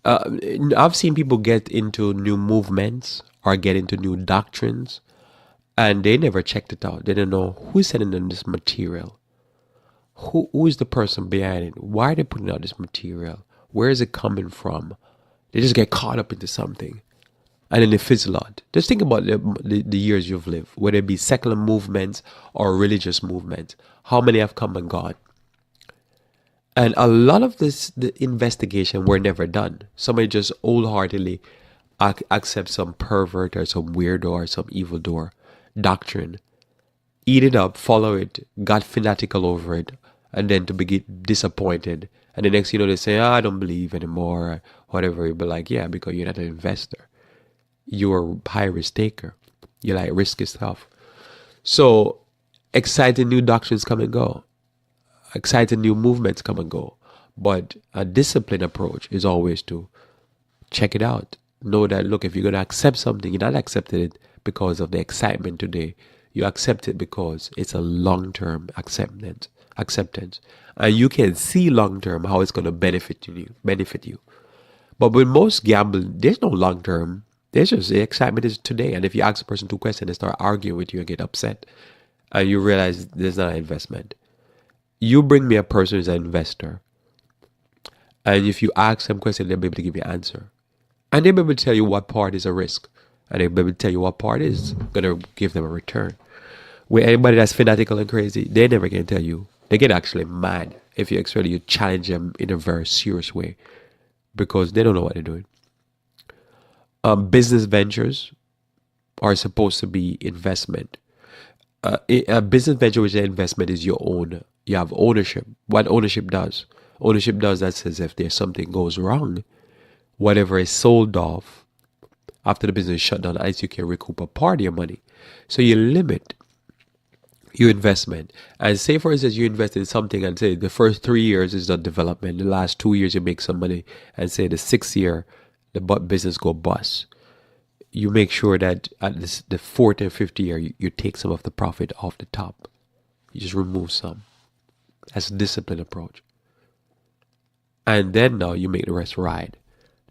I've seen people get into new movements or get into new doctrines and they never checked it out. They don't know who's sending them this material. Who is the person behind it? Why are they putting out this material? Where is it coming from? They just get caught up into something and then they fizzle out. Just think about the years you've lived, whether it be secular movements or religious movements. How many have come and gone? And a lot of the investigation were never done. Somebody just wholeheartedly accepts some pervert or some weirdo or some evildoer doctrine, eat it up, follow it, got fanatical over it, and then to be disappointed. And the next thing you know, they say, I don't believe anymore, or whatever. You'll be like, yeah, because you're not an investor. You're a high risk taker. You like risky stuff. So exciting new doctrines come and go. Exciting new movements come and go. But a disciplined approach is always to check it out. Know that, look, if you're going to accept something, you're not accepting it because of the excitement today. You accept it because it's a long-term acceptance. And you can see long-term how it's going to benefit you. But with most gambling, there's no long-term. There's just the excitement is today. And if you ask a person two questions, they start arguing with you and get upset. And you realize there's not an investment. You bring me a person who's an investor. And if you ask them questions, they'll be able to give you an answer. And they'll be able to tell you what part is a risk. And they'll be able to tell you what part is going to give them a return. With anybody that's fanatical and crazy, they never can tell you. They get actually mad if you challenge them in a very serious way because they don't know what they're doing. Business ventures are supposed to be investment. A business venture with an investment is your own. You have ownership. What ownership does? Ownership does that says if there's something goes wrong, whatever is sold off after the business is shut down, at least you can recoup a part of your money. So you limit your investment. And say, for instance, you invest in something and say the first 3 years is the development. The last 2 years you make some money. And say the 6th year, the business go bust. You make sure that at the 4th and 5th year, you take some of the profit off the top. You just remove some. That's a disciplined approach. And then now you make the rest ride.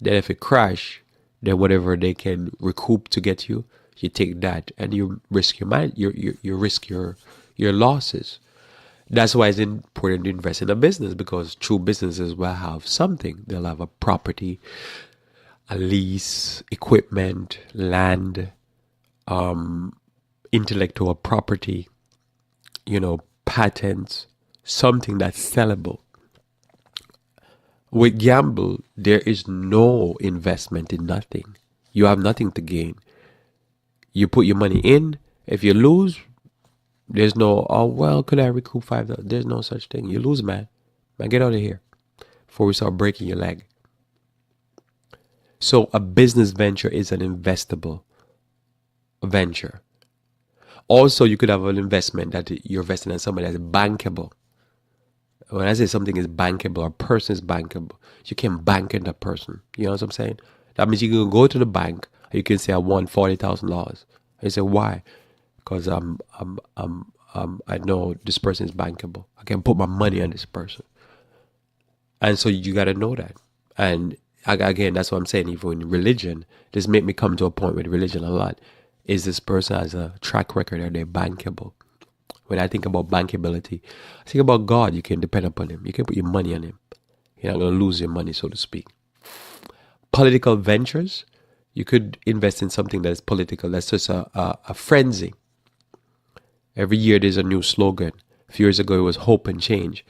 Then if it crash, then whatever they can recoup to get you, you take that and you risk your mind. You risk your losses. That's why it's important to invest in a business, because true businesses will have something. They'll have a property, a lease, equipment, land, intellectual property, patents, something that's sellable. With gamble, there is no investment in nothing. You have nothing to gain. You put your money in. If you lose, there's no, oh, well, could I recoup $5? There's no such thing. You lose, man. Man, get out of here before we start breaking your leg. So a business venture is an investable venture. Also, you could have an investment that you're investing in somebody that's bankable. When I say something is bankable, a person is bankable, you can bank in that person. You know what I'm saying? That means you can go to the bank and you can say, I won $40,000. You say, why? Because I know this person is bankable. I can put my money on this person. And so you got to know that. And again, that's what I'm saying. Even in religion, this made me come to a point with religion a lot. Is this person has a track record? Are they bankable? When I think about bankability, I think about God. You can depend upon Him. You can put your money on Him. You're not going to lose your money, so to speak. Political ventures, you could invest in something that is political. That's just a frenzy. Every year there's a new slogan. A few years ago it was hope and change.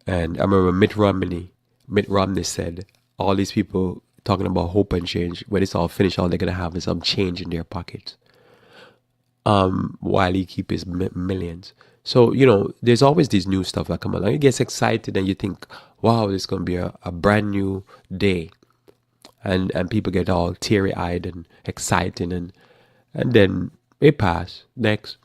And I remember Mitt Romney said, all these people talking about hope and change, when it's all finished, all they're going to have is some change in their pockets. While he keep his millions. So, there's always these new stuff that come along. You get excited and you think, wow, this is going to be a brand new day. And people get all teary-eyed and excited. And then it pass. Next.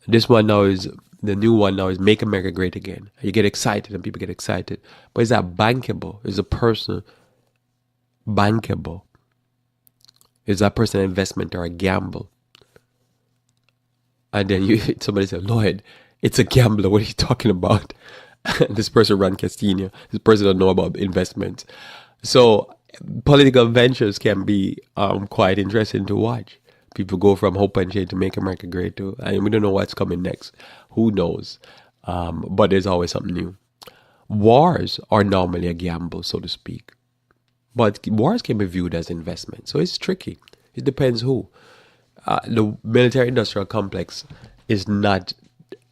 This one now is, the new one now is Make America Great Again. You get excited and people get excited. But is that bankable? Is a person bankable? Is that person an investment or a gamble? And then somebody said, Lloyd, it's a gambler. What are you talking about? This person ran Castina. This person don't know about investments. So political ventures can be quite interesting to watch. People go from hope and change to Make America Great too. And we don't know what's coming next. Who knows? But there's always something new. Wars are normally a gamble, so to speak. But wars can be viewed as investment. So it's tricky. It depends who. The military-industrial complex is not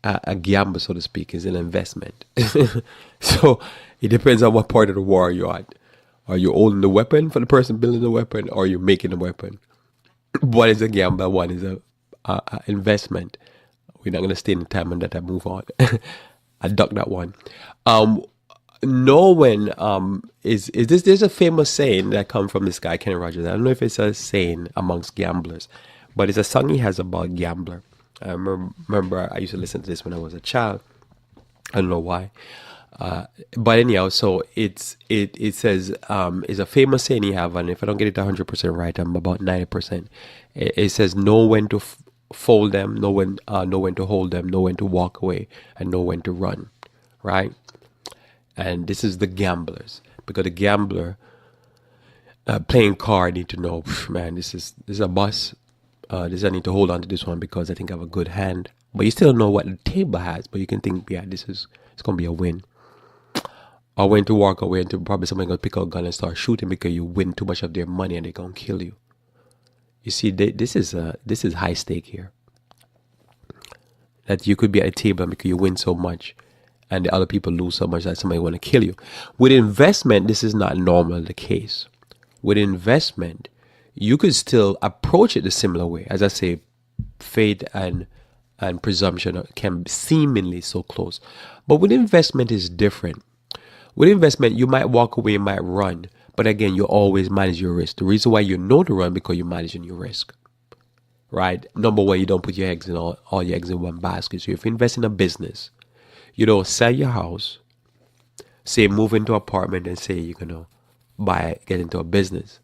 a gamble, so to speak. It's an investment. So it depends on what part of the war you're at. Are you owning the weapon for the person building the weapon, or are you making the weapon? One is a gamble, one is a investment. We're not going to stay in the time on that. I move on. I duck that one. Know when is this? There's a famous saying that comes from this guy Kenny Rogers. I don't know if it's a saying amongst gamblers, but it's a song he has about gambler. I remember I used to listen to this when I was a child. I don't know why, but anyhow, so it says it's a famous saying he have, and if I don't get it 100% right, I'm about 90%. It says know when to fold them, know when to hold them, know when to walk away, and know when to run, right? And this is the gamblers, because the gambler playing card need to know, man, this is a bust. I need to hold on to this one because I think I have a good hand. But you still don't know what the table has, but you can think, yeah, it's gonna be a win. Or when to walk away, and probably somebody gonna pick up a gun and start shooting because you win too much of their money and they're gonna kill you. You see, this is high stake here. That you could be at a table because you win so much, and the other people lose so much that somebody want to kill you. With investment, this is not normally the case. With investment, you could still approach it the similar way. As I say, faith and presumption can seemingly so close. But with investment is different. With investment, you might walk away, you might run. But again, you always manage your risk. The reason why you know to run because you're managing your risk. Right? Number one, you don't put your eggs in all your eggs in one basket. So if you invest in a business, you don't sell your house, say move into an apartment and say you're going to get into a business.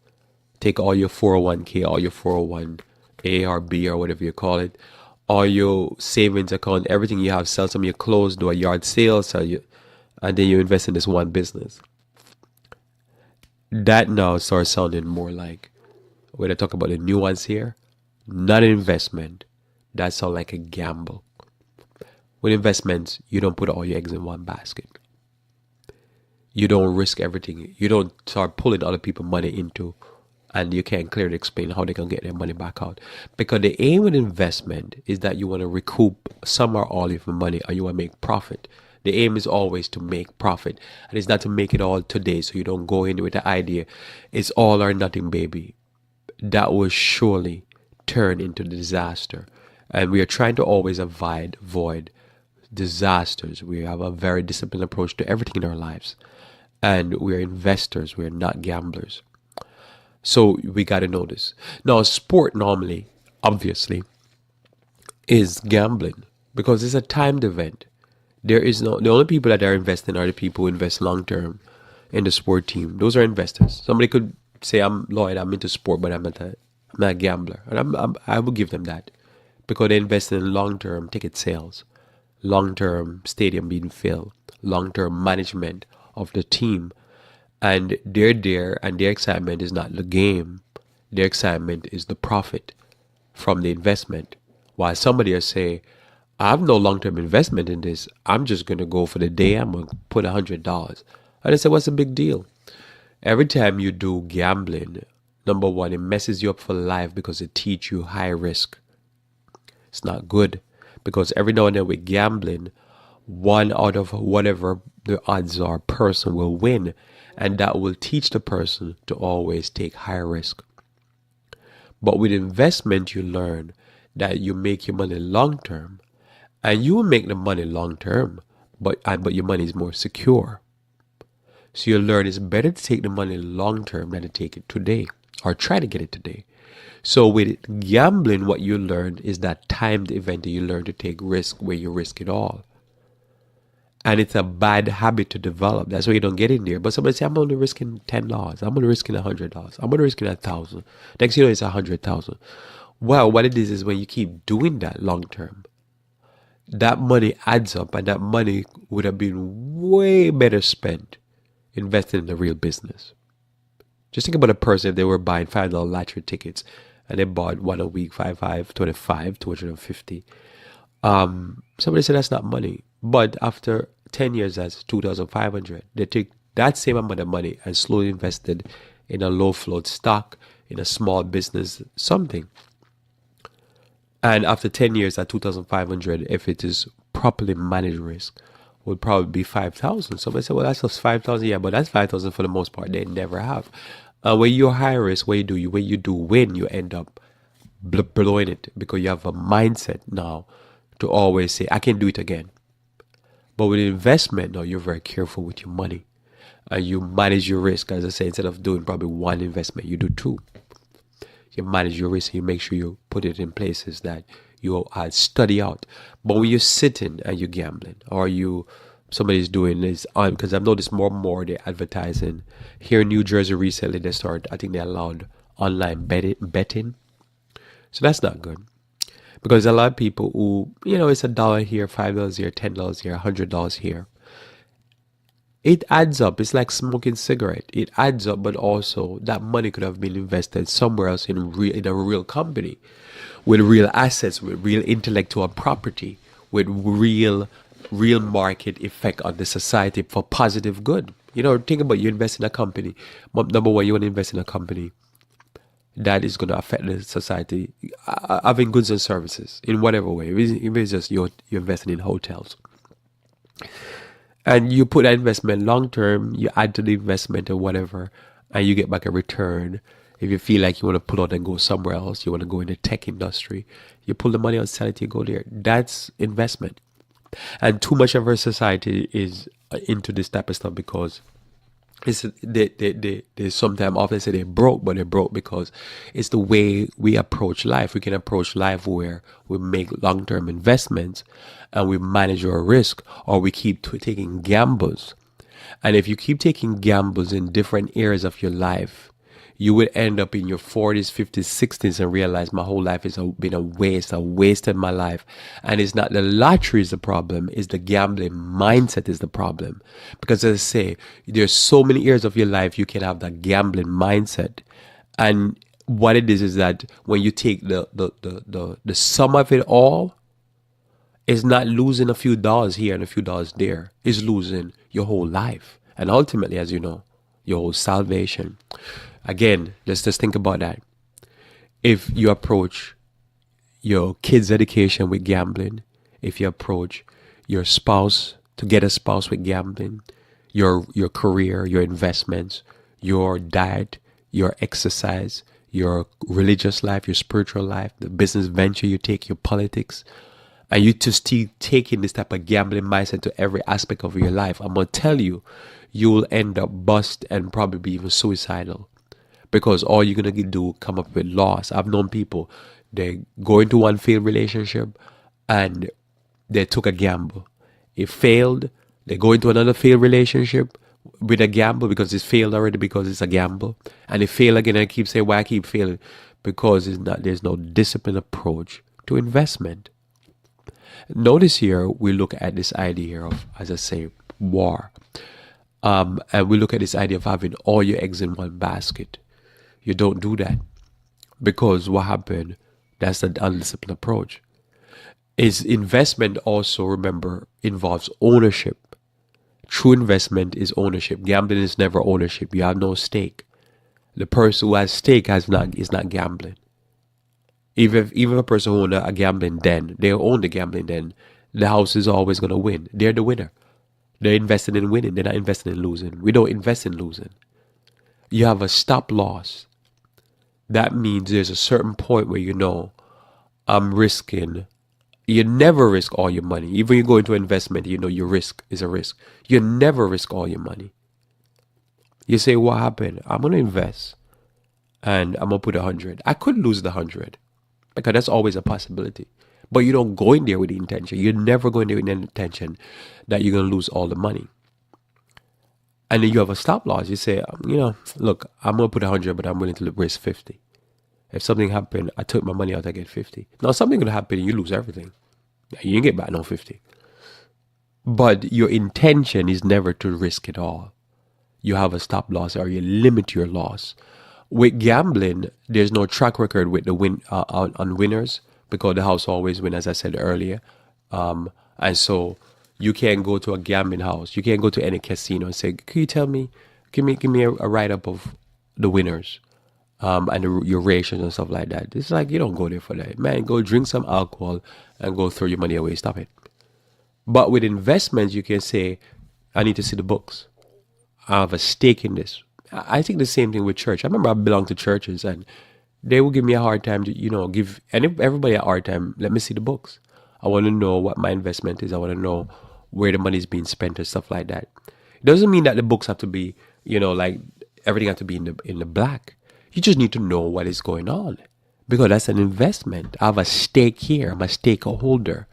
Take all your 401k, all your 401A or B or whatever you call it, all your savings account, everything you have, sell some of your clothes, do a yard sale, and then you invest in this one business. That now starts sounding more like, when I talk about the nuance here, not an investment. That sounds like a gamble. With investments, you don't put all your eggs in one basket. You don't risk everything. You don't start pulling other people's money into and you can't clearly explain how they can get their money back out. Because the aim with investment is that you want to recoup some or all of your money, and you want to make profit. The aim is always to make profit, and it's not to make it all today, so you don't go in with the idea it's all or nothing, baby. That will surely turn into disaster. And we are trying to always avoid disasters. We have a very disciplined approach to everything in our lives. And we're investors, we're not gamblers. So we got to know this. Now, sport normally, obviously, is gambling because it's a timed event. The only people that are investing are the people who invest long term in the sport team. Those are investors. Somebody could say, I'm Lloyd, I'm into sport, but I'm not a gambler. And I will give them that because they invest in long term ticket sales, long term stadium being filled, long term management of the team. And they're there, and their excitement is not the game. Their excitement is the profit from the investment. While somebody will say, I have no long-term investment in this. I'm just going to go for the day. I'm going to put $100. And I say, what's the big deal? Every time you do gambling, number one, it messes you up for life because it teaches you high risk. It's not good because every now and then with gambling, one out of whatever the odds are, person will win. And that will teach the person to always take high risk. But with investment, you learn that you make your money long term. And you will make the money long term, but your money is more secure. So you learn it's better to take the money long term than to take it today or try to get it today. So with gambling, what you learn is that timed event that you learn to take risk where you risk it all. And it's a bad habit to develop. That's why you don't get in there. But somebody say, I'm only risking $10. I'm only risking $100. I'm only risking $1,000. Next you know it's 100,000. Well, what it is when you keep doing that long term, that money adds up, and that money would have been way better spent invested in the real business. Just think about a person if they were buying $5 lottery tickets and they bought one a week, 5, 25, 250. Somebody said that's not money. But after 10 years, that's 2,500. They take that same amount of money and slowly invested in a low float stock, in a small business, something. And after 10 years at 2,500, if it is properly managed risk, would probably be 5,000. Somebody said, well, that's just 5,000. Yeah, but that's 5,000 for the most part. They never have. When you're high risk, when you do win, you end up blowing it because you have a mindset now to always say, I can do it again. But with investment, now you're very careful with your money. And you manage your risk. As I say, instead of doing probably one investment, you do two. You manage your risk. You make sure you put it in places that you study out. But when you're sitting and you're gambling, or somebody's doing this, because I've noticed more and more they're advertising. Here in New Jersey recently, I think they allowed online betting. So that's not good. Because a lot of people who, it's $1 here, $5 here, $10 here, $100 here. It adds up. It's like smoking cigarette. It adds up, but also that money could have been invested somewhere else in a real company, with real assets, with real intellectual property, with real market effect on the society for positive good. Think about you invest in a company. Number one, you want to invest in a company that is going to affect the society, having goods and services in whatever way. If it's just you're investing in hotels. And you put that investment long term, you add to the investment or whatever, and you get back a return. If you feel like you want to pull out and go somewhere else, you want to go in the tech industry, you pull the money out, sell it, you go there. That's investment. And too much of our society is into this type of stuff because they sometimes often say they're broke, but they're broke because it's the way we approach life. We can approach life where we make long-term investments and we manage our risk, or we keep taking gambles. And if you keep taking gambles in different areas of your life, you would end up in your 40s, 50s, 60s and realize my whole life has been a waste. I wasted my life. And it's not the lottery is the problem, it's the gambling mindset is the problem. Because as I say, there's so many areas of your life you can have that gambling mindset. And what it is that when you take the sum of it all, it's not losing a few dollars here and a few dollars there. It's losing your whole life. And ultimately, as you know, your whole salvation. Again, let's just think about that. If you approach your kids' education with gambling, if you approach your spouse to get a spouse with gambling, your career, your investments, your diet, your exercise, your religious life, your spiritual life, the business venture you take, your politics, and you just keep taking this type of gambling mindset to every aspect of your life, I'm gonna tell you, you will end up bust and probably even suicidal, because all you're gonna do come up with loss. I've known people, they go into one failed relationship and they took a gamble. It failed. They go into another failed relationship with a gamble because it's failed already, because it's a gamble, and they fail again. And I keep saying, why I keep failing? Because there's no disciplined approach to investment. Notice here we look at this idea here of, as I say, war, and we look at this idea of having all your eggs in one basket. You don't do that, because what happened? That's the undisciplined approach. Is investment also, remember, involves ownership. True investment is ownership. Gambling is never ownership. You have no stake. The person who has stake is not gambling. Even if a person who owns a gambling den, they own the gambling den, the house is always going to win. They're the winner. They're invested in winning. They're not invested in losing. We don't invest in losing. You have a stop loss. That means there's a certain point where you know, I'm risking. You never risk all your money. Even you go into investment, you know your risk is a risk. You never risk all your money. You say, what happened? I'm going to invest and I'm going to put 100. I could lose the 100, because that's always a possibility. But you don't go in there with the intention. You're never going there with the intention that you're going to lose all the money. And then you have a stop loss. You say, look, I'm going to put 100, but I'm willing to risk 50. If something happened, I took my money out, I get 50. Now, something could happen and you lose everything. You didn't get back no 50. But your intention is never to risk it all. You have a stop loss, or you limit your loss. With gambling, there's no track record with the on winners, because the house always win, as I said earlier. And so you can't go to a gambling house. You can't go to any casino and say, can you tell me, give me a write-up of the winners. And your ratios and stuff like that. It's like, you don't go there for that. Man, go drink some alcohol and go throw your money away. Stop it. But with investments, you can say, I need to see the books. I have a stake in this. I think the same thing with church. I remember I belonged to churches and they would give me a hard time to, give everybody a hard time. Let me see the books. I want to know what my investment is. I want to know where the money is being spent and stuff like that. It doesn't mean that the books have to be, like everything has to be in the black. You just need to know what is going on, because that's an investment. I have a stake here. I'm a stakeholder.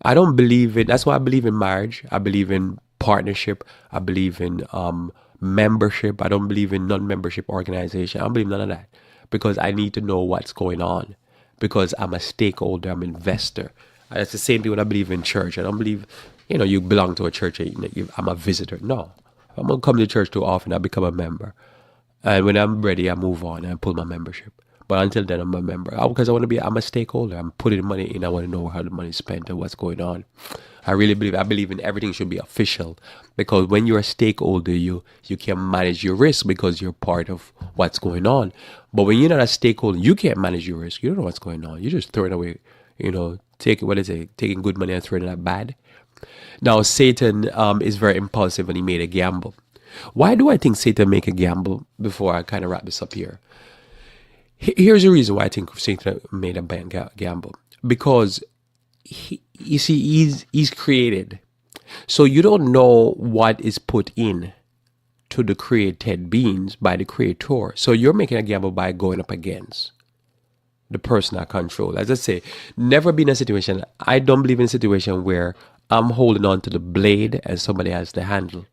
I don't believe in, that's why I believe in marriage. I believe in partnership. I believe in membership. I don't believe in non-membership organization. I don't believe none of that, because I need to know what's going on, because I'm a stakeholder. I'm an investor. That's the same thing when I believe in church. I don't believe, you belong to a church. I'm a visitor. No, I'm going to come to church too often. I become a member. And when I'm ready, I move on and pull my membership. But until then, I'm a member. Because I'm a stakeholder. I'm putting money in. I want to know how the money is spent and what's going on. I believe in everything should be official. Because when you're a stakeholder, you can manage your risk because you're part of what's going on. But when you're not a stakeholder, you can't manage your risk. You don't know what's going on. You're just throwing away, taking good money and throwing it at bad. Now, Satan is very impulsive, and he made a gamble. Why do I think Satan make a gamble? Before I kind of wrap this up here. Here's the reason why I think Satan made a gamble. Because he's created. So you don't know what is put in to the created beings by the creator. So you're making a gamble by going up against the person I control. As I say, never been in a situation, I don't believe in a situation where I'm holding on to the blade and somebody has the handle.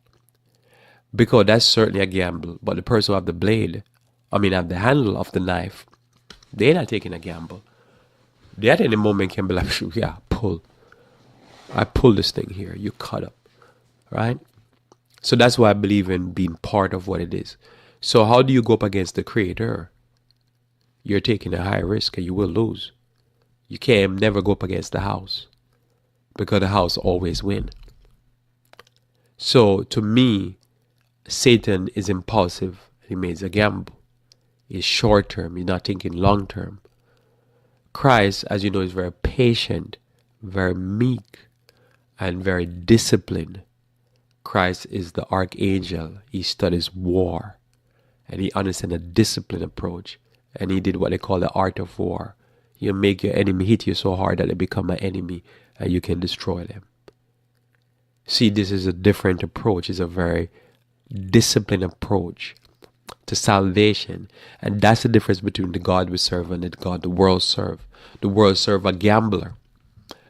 Because that's certainly a gamble. But the person who have the blade, have the handle of the knife, they're not taking a gamble. They at any moment can be like, yeah, pull. I pull this thing here. You cut up. Right? So that's why I believe in being part of what it is. So how do you go up against the creator? You're taking a high risk and you will lose. You can never go up against the house, because the house always win. So to me, Satan is impulsive. He makes a gamble. He's short term. He's not thinking long term. Christ, as you know, is very patient, very meek, and very disciplined. Christ is the archangel. He studies war, and he understands a disciplined approach. And he did what they call the art of war. You make your enemy hit you so hard that they become an enemy, and you can destroy them. See, this is a different approach. It's a very disciplined approach to salvation. And that's the difference between the God we serve and the God the world serve. The world serve a gambler.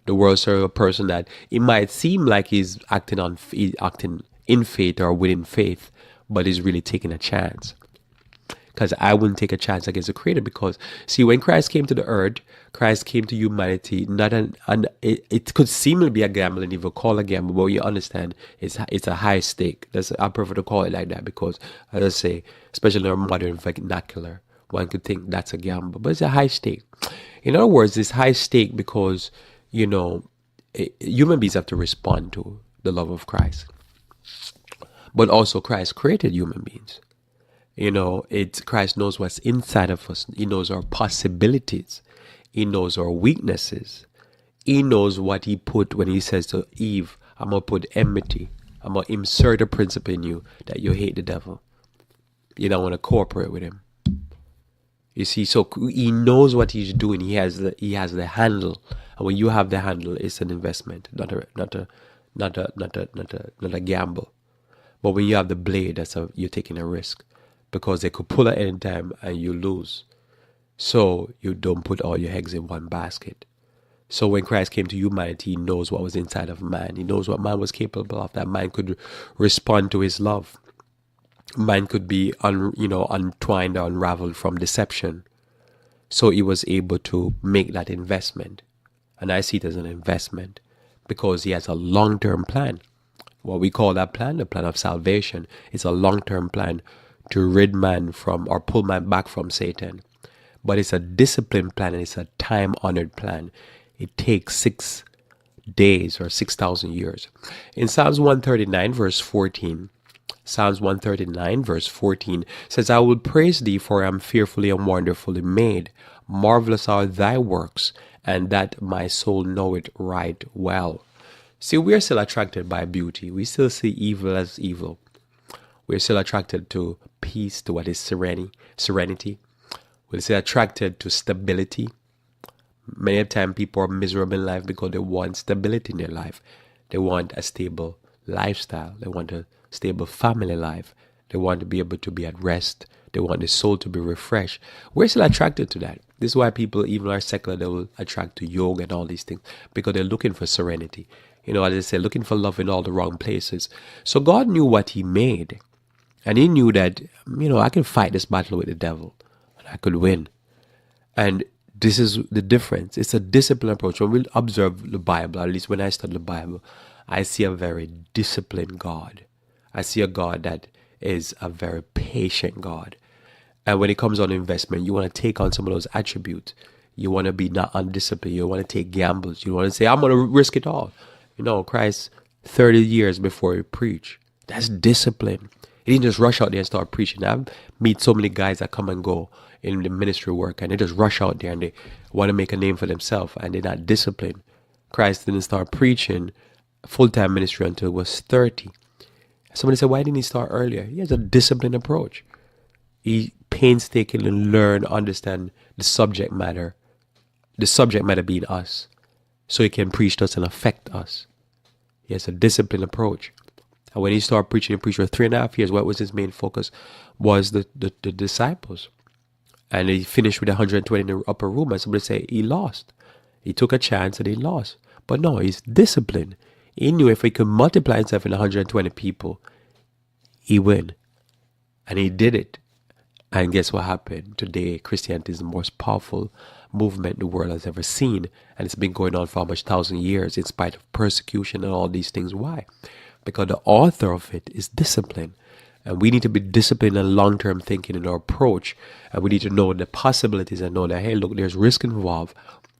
The world serve a person that it might seem like he's acting in faith or within faith, but he's really taking a chance. Because I wouldn't take a chance against the Creator. Because see, when Christ came to the earth, Christ came to humanity. It could seem to be a gamble, and even call a gamble, but you understand it's a high stake. I prefer to call it like that because, as I say, especially in our modern vernacular, one could think that's a gamble, but it's a high stake. In other words, it's high stake because human beings have to respond to the love of Christ, but also Christ created human beings. Christ knows what's inside of us. He knows our possibilities. He knows our weaknesses. He knows what he put when he says to Eve, I'm going to put enmity. I'm going to insert a principle in you that you hate the devil. You don't want to cooperate with him. You see, so he knows what he's doing. He has the handle. And when you have the handle, it's an investment, not a gamble. But when you have the blade, you're taking a risk. Because they could pull at any time and you lose. So you don't put all your eggs in one basket. So when Christ came to humanity, he knows what was inside of man. He knows what man was capable of. That man could respond to his love. Man could be untwined or unraveled from deception. So he was able to make that investment. And I see it as an investment because he has a long-term plan. What we call that plan, the plan of salvation, is a long-term plan to rid man from or pull man back from Satan. But it's a disciplined plan and it's a time-honored plan. It takes 6 days or 6,000 years. In Psalms 139 verse 14, Psalms 139 verse 14 says, I will praise thee, for I am fearfully and wonderfully made. Marvelous are thy works, and that my soul knoweth right well. See, we are still attracted by beauty. We still see evil as evil. We're still attracted to peace, to what is serenity. We're still attracted to stability. Many times people are miserable in life because they want stability in their life. They want a stable lifestyle. They want a stable family life. They want to be able to be at rest. They want the soul to be refreshed. We're still attracted to that. This is why people, even are secular, they will attract to yoga and all these things because they're looking for serenity. As I say, looking for love in all the wrong places. So God knew what he made. And he knew that, I can fight this battle with the devil and I could win. And this is the difference. It's a disciplined approach. When we observe the Bible, at least when I study the Bible, I see a very disciplined God. I see a God that is a very patient God. And when it comes on investment, you want to take on some of those attributes. You want to be not undisciplined. You want to take gambles. You want to say, I'm going to risk it all. Christ, 30 years before he preached. That's discipline. He didn't just rush out there and start preaching. I meet so many guys that come and go in the ministry work and they just rush out there and they want to make a name for themselves and they're not disciplined. Christ didn't start preaching full-time ministry until he was 30. Somebody said, why didn't he start earlier? He has a disciplined approach. He painstakingly learn, understand the subject matter being us, so he can preach to us and affect us. He has a disciplined approach. And when he started preaching, he preached for 3.5 years. What was his main focus? Was the disciples. And he finished with 120 in the upper room. And somebody say he lost. He took a chance and he lost. But no, he's disciplined. He knew if he could multiply himself in 120 people, he win. And he did it. And guess what happened? Today, Christianity is the most powerful movement the world has ever seen. And it's been going on for almost 1,000 years in spite of persecution and all these things. Why? Because the author of it is discipline. And we need to be disciplined and long-term thinking in our approach. And we need to know the possibilities and know that, hey, look, there's risk involved.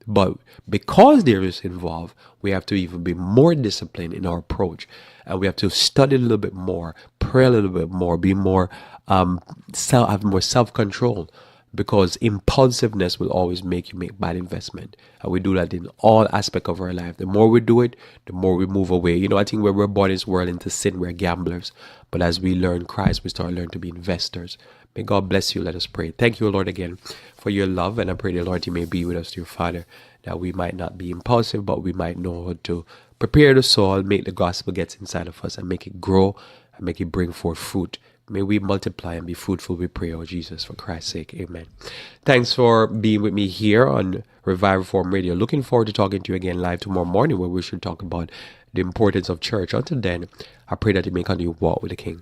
But because there is involved, we have to even be more disciplined in our approach. And we have to study a little bit more, pray a little bit more, be more have more self-control, because impulsiveness will always make you make bad investment. And we do that in all aspects of our life. The more we do it, the more we move away. I think when we're born in this world into sin, we're gamblers. But as we learn Christ, we start learning to be investors. May God bless you. Let us pray. Thank you, Lord, again for your love. And I pray, the Lord, you may be with us, dear Father, that we might not be impulsive, but we might know how to prepare the soil, make the gospel get inside of us and make it grow and make it bring forth fruit. May we multiply and be fruitful, we pray, oh Jesus, for Christ's sake. Amen. Thanks for being with me here on Revive Reform Radio. Looking forward to talking to you again live tomorrow morning, where we should talk about the importance of church. Until then, I pray that you may continue to walk with the King.